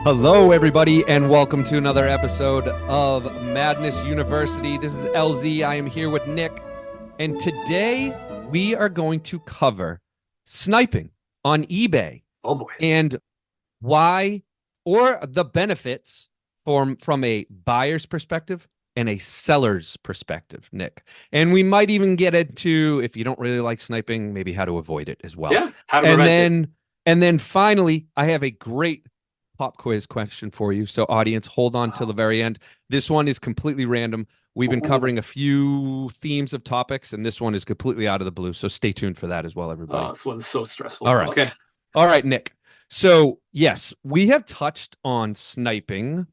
Hello, everybody, and welcome to another episode of Madness University. This is LZ. I am here with Nick, and today we are going to cover sniping on eBay. Oh boy. And why, or the benefits from a buyer's perspective and a seller's perspective, Nick. And we might even get into, if you don't really like sniping, maybe how to avoid it as well. Yeah, how to And prevent it. then finally, I have a great pop quiz question for you. So audience, hold on till the very end. This one is completely random. We've been covering a few themes of topics, and this one is completely out of the blue. So stay tuned for that as well, everybody. Oh, this one's so stressful. All right. Okay. All right, Nick. So, yes, we have touched on sniping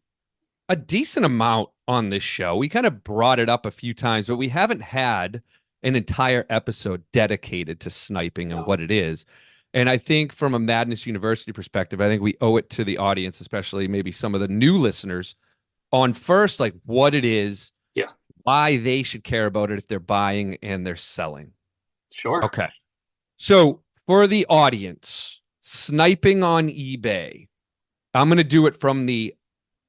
a decent amount on this show. We kind of brought it up a few times, but we haven't had an entire episode dedicated to sniping and what it is. And I think from a Madness University perspective, I think we owe it to the audience, especially maybe some of the new listeners, on first, like what it is, Yeah. why they should care about it if they're buying and they're selling. Sure. Okay. So for the audience, sniping on eBay, I'm going to do it from the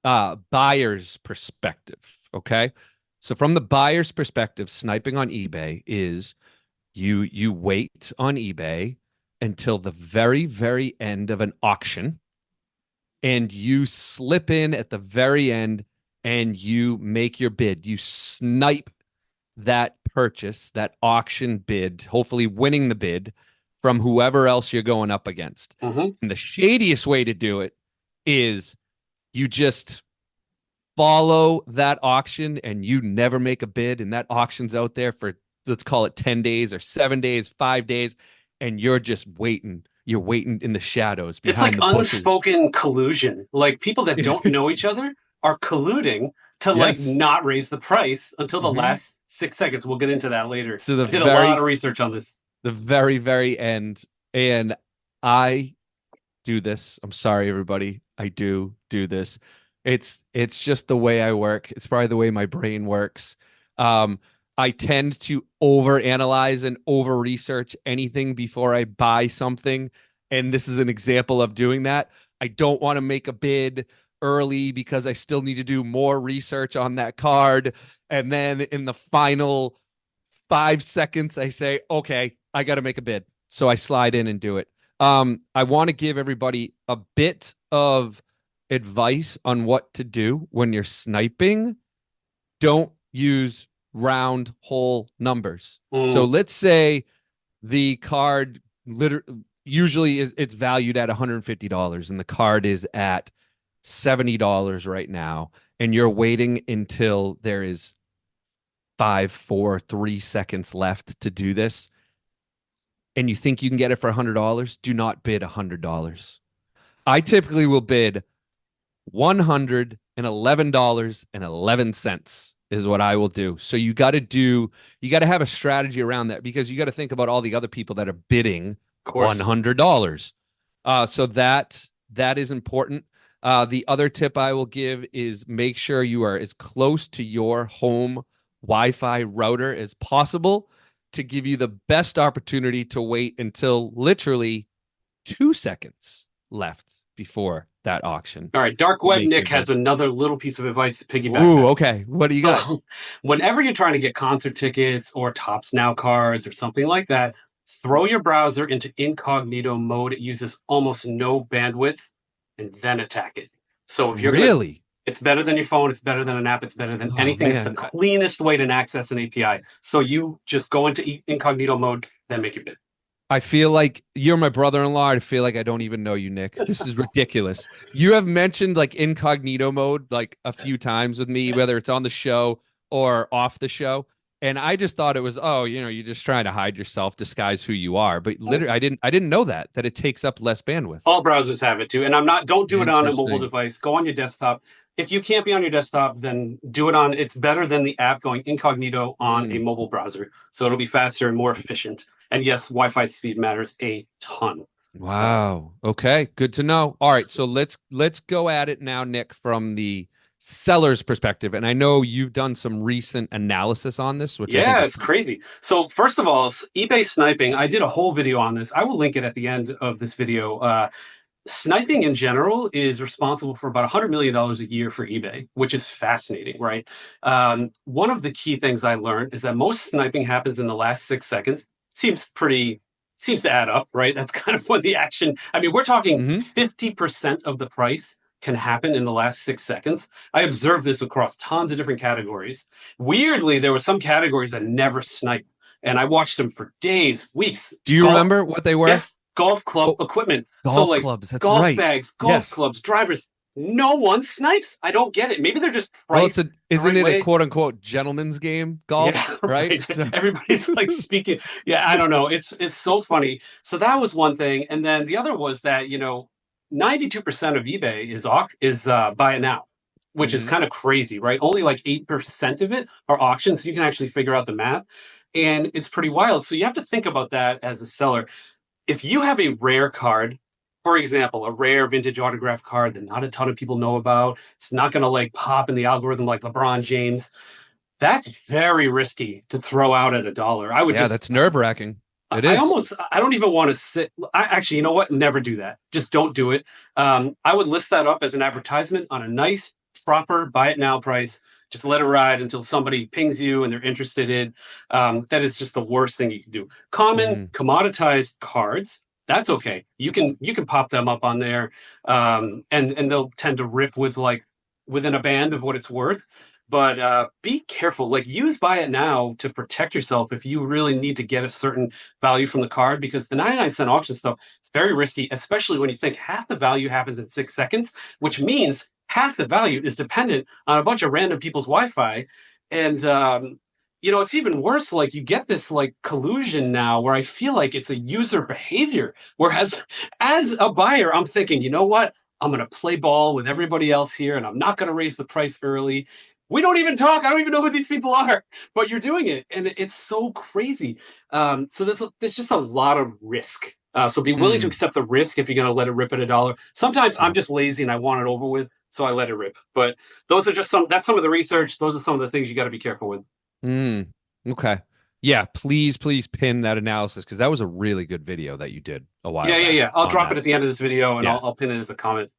buyer's perspective. Okay. So from the buyer's perspective, sniping on eBay is you wait on eBay until the very, very end of an auction, and you slip in at the very end and you make your bid. You snipe that purchase, that auction bid, hopefully winning the bid from whoever else you're going up against. Mm-hmm. And the shadiest way to do it is you just follow that auction and you never make a bid, and that auction's out there for, let's call it 10 days or 7 days, 5 days, and you're just waiting. You're waiting in the shadows It's behind like the bushes. unspoken collusion. Like people that don't know each other are colluding to like not raise the price until the last 6 seconds. We'll get into that later. So I did a lot of research on this. The very, very end. And I do this. I'm sorry, everybody. I do this. It's just the way I work. It's probably the way my brain works. I tend to overanalyze and over research anything before I buy something. And this is an example of doing that. I don't want to make a bid early because I still need to do more research on that card. And then in the final 5 seconds, I say, okay, I got to make a bid. So I slide in and do it. I want to give everybody a bit of advice on what to do when you're sniping. Don't use round whole numbers. So let's say the card usually it's valued at $150 and the card is at $70 right now, and you're waiting until there is 5, 4, 3 seconds left to do this, and you think you can get it for $100, do not bid $100. I typically will bid $111.11 is what I will do. So you got to have a strategy around that, because you got to think about all the other people that are bidding $100. So that is important. The other tip I will give is make sure you are as close to your home Wi-Fi router as possible to give you the best opportunity to wait until literally 2 seconds left before that auction. All right, Dark Web Nick has another little piece of advice to piggyback. Ooh, okay. What do you got? Whenever you're trying to get concert tickets or Tops Now cards or something like that, throw your browser into incognito mode. It uses almost no bandwidth, and then attack it. So if you're it's better than your phone. It's better than an app. It's better than anything. Man. It's the cleanest way to access an API. So you just go into incognito mode, then make your bid. I feel like you're my brother-in-law. I feel like I don't even know you, Nick. This is ridiculous. You have mentioned like incognito mode like a few times with me, whether it's on the show or off the show. And I just thought it was, you're just trying to hide yourself, disguise who you are. But literally, I didn't know that it takes up less bandwidth. All browsers have it too. And don't do it on a mobile device. Go on your desktop. If you can't be on your desktop, then do it on, it's better than the app going incognito on a mobile browser. So it'll be faster and more efficient. And yes, Wi-Fi speed matters a ton. Wow. Okay. Good to know. All right. So let's go at it now, Nick, from the seller's perspective. And I know you've done some recent analysis on this, which it's crazy. So first of all, eBay sniping, I did a whole video on this. I will link it at the end of this video. sniping in general is responsible for about $100 million a year for eBay, which is fascinating, right? One of the key things I learned is that most sniping happens in the last 6 seconds. Seems to add up, right? That's kind of what the action. I mean, we're talking Hmm. 50% of the price can happen in the last 6 seconds. I observed this across tons of different categories. Weirdly, there were some categories that never snipe, and I watched them for days, weeks. Do you Golf, remember what they were? yes, golf club Oh, equipment. So golf like clubs. That's golf right. bags, golf Yes. clubs, drivers. No one snipes. I don't get it. Maybe they're just Well, it's a priced the isn't right it a way. quote unquote gentleman's game, golf, Yeah, right? right. So Everybody's like speaking. Yeah, I don't know. It's so funny. So that was one thing, and then the other was that 92% of eBay is buy it now, which is hmm kind of crazy, right? Only like 8% of it are auctions, so you can actually figure out the math, and it's pretty wild. So you have to think about that as a seller. If you have a rare card, for example, a rare vintage autograph card that not a ton of people know about, it's not going to like pop in the algorithm like LeBron James. That's very risky to throw out at a dollar. I would Yeah, just, that's nerve-wracking. It I is. almost, I don't even want to sit. Actually, you know what? Never do that. Just don't do it. I would list that up as an advertisement on a nice, proper buy it now price. Just let it ride until somebody pings you and they're interested in. That is just the worst thing you can do. Common Hmm. commoditized cards. That's okay. You can pop them up on there, and they'll tend to rip with like within a band of what it's worth. But be careful. Like use buy it now to protect yourself if you really need to get a certain value from the card, because the 99-cent auction stuff is very risky, especially when you think half the value happens in 6 seconds, which means half the value is dependent on a bunch of random people's Wi-Fi. And it's even worse. Like you get this like collusion now where I feel like it's a user behavior. Whereas as a buyer, I'm thinking, you know what? I'm going to play ball with everybody else here and I'm not going to raise the price early. We don't even talk. I don't even know who these people are, but you're doing it. And it's so crazy. So there's just a lot of risk. So be willing to Mm. accept the risk if you're going to let it rip at a dollar. Sometimes I'm Yeah. just lazy and I want it over with, so I let it rip. But those are just that's some of the research. Those are some of the things you got to be careful with. Mm. Okay. Yeah, please, please pin that analysis because that was a really good video that you did a while Yeah, yeah, back yeah. I'll on drop it that. at the end of this video and Yeah. I'll pin it as a comment.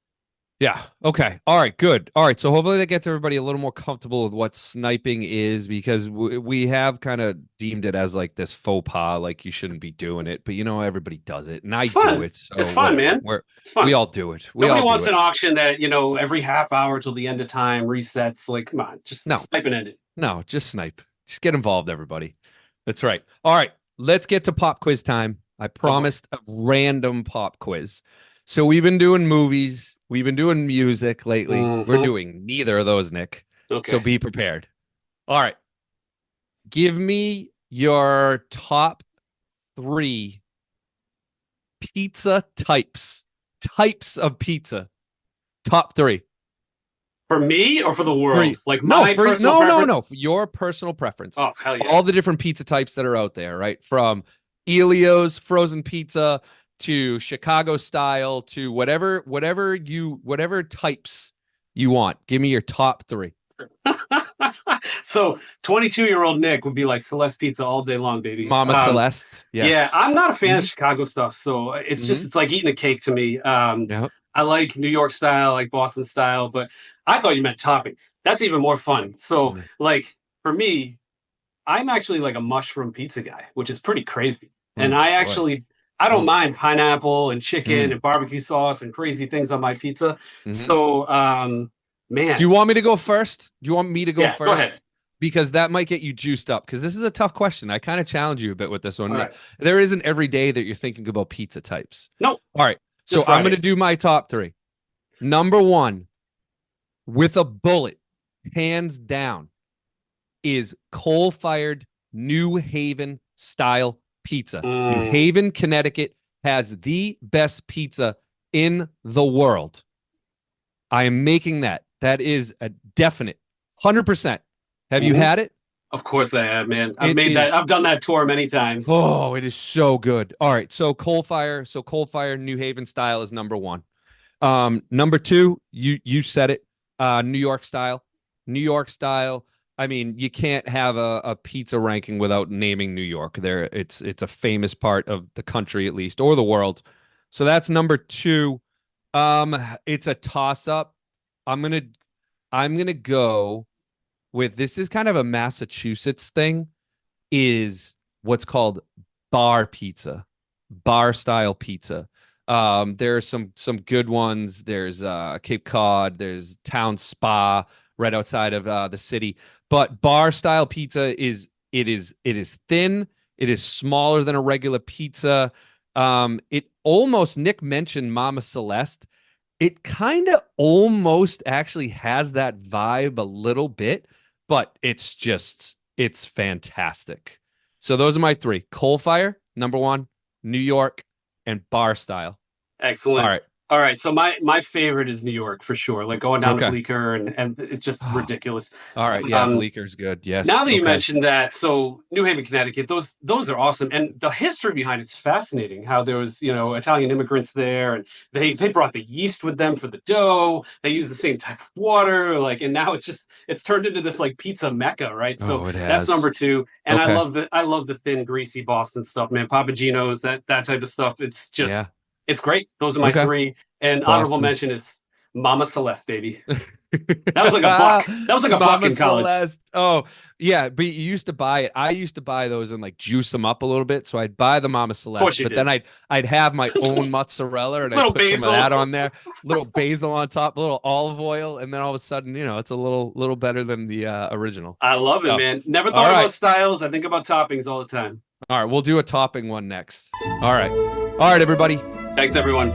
Yeah. Okay. All right. Good. All right. So hopefully that gets everybody a little more comfortable with what sniping is because we have kind of deemed it as like this faux pas, like you shouldn't be doing it, but everybody does it, and I It's do fun. it, It's so fun, whatever. man. It's We fun. all do it. We Nobody all do wants it. an auction that, every half hour till the end of time resets. Like, come on, just No, snipe and end it. no, just snipe. Just get involved, everybody. That's right. All right. Let's get to pop quiz time. I Go for it. promised a random pop quiz. So we've been doing movies, we've been doing music lately. We're Hmm. doing neither of those, Nick. So Okay. be prepared. All right. Give me your top three pizza types. Types of pizza. Top three. For me or for the world? Three. Like No, my for personal no, no, preference? no. For your personal preference. Oh, hell yeah. All the different pizza types that are out there, right? From Elio's frozen pizza to Chicago style to whatever types you want. Give me your top three. So 22-year-old Nick would be like Celeste Pizza all day long, baby. Mama Celeste. Yeah, Yes. I'm not a fan of hmm Chicago stuff, so hmm it's like eating a cake to me. Yeah. I like New York style, like Boston style, but I thought you meant toppings. That's even more fun. So like for me, I'm actually like a mushroom pizza guy, which is pretty crazy. And Oh I boy. actually I don't Oh. mind pineapple and chicken Mm. and barbecue sauce and crazy things on my pizza. hmm So Do you man, want me to go first? Do you want me to go yeah, go ahead. first? Because that might get you juiced up. Because this is a tough question. I kind of challenge you a bit with this All one. right. There isn't every day that you're thinking about pizza types. Nope, All right. So just I'm going to Fridays. do my top three. Number one, with a bullet, hands down, is coal fired New Haven style pizza. New Mm. Haven, Connecticut has the best pizza in the world. I am making that. That is a definite 100%. Have you Mhm. had it? Of course I have, man. I've It made that. is. I've done that tour many times. Oh, it is so good. All right. So coal fire New Haven style is number one. Number two, you said it. New York style. New York style. I mean, you can't have a pizza ranking without naming New York. It's a famous part of the country at least, or the world. So that's number two. It's a toss up. I'm gonna I'm gonna go with this is kind of a Massachusetts thing, is what's called bar pizza, bar style pizza. There are some good ones. There's Cape Cod, there's Town Spa right outside of the city. But bar style pizza is thin, it is smaller than a regular pizza. It almost Nick mentioned Mama Celeste. It kind of almost actually has that vibe a little bit, but it's fantastic. So those are my three: coal fire, number one, New York, and bar style. All Excellent. right. All right, so my favorite is New York for sure. Like going down to Okay. Bleecker, and it's just Ah, ridiculous. all right. Yeah, Um, Bleeker's good. Now Yes. that you Okay. mentioned that, so New Haven, Connecticut, those are awesome, and the history behind it's fascinating. How there was, Italian immigrants there, and they brought the yeast with them for the dough. They use the same type of water, like, and now it's turned into this like pizza mecca, right? So Oh, it that's number has. two, and Okay. I love the thin, greasy Boston stuff, man. Papagino's, that type of stuff. Yeah. It's great. Those are my Okay. three, and honorable Boston's. mention is Mama Celeste, baby. That was like a buck. That was like a buck Mama in college. Celeste. Oh, yeah, but you used to buy it. I used to buy those and like juice them up a little bit. So I'd buy the Mama Of course Celeste, you but then did. I'd have my own mozzarella and I'd Little put some of basil. that on there, little basil on top, a little olive oil, and then all of a sudden, it's a little better than the original. I love it, So, man. Never all thought right. about styles. I think about toppings all the time. All right, we'll do a topping one next. All right. All right, everybody. Thanks, everyone.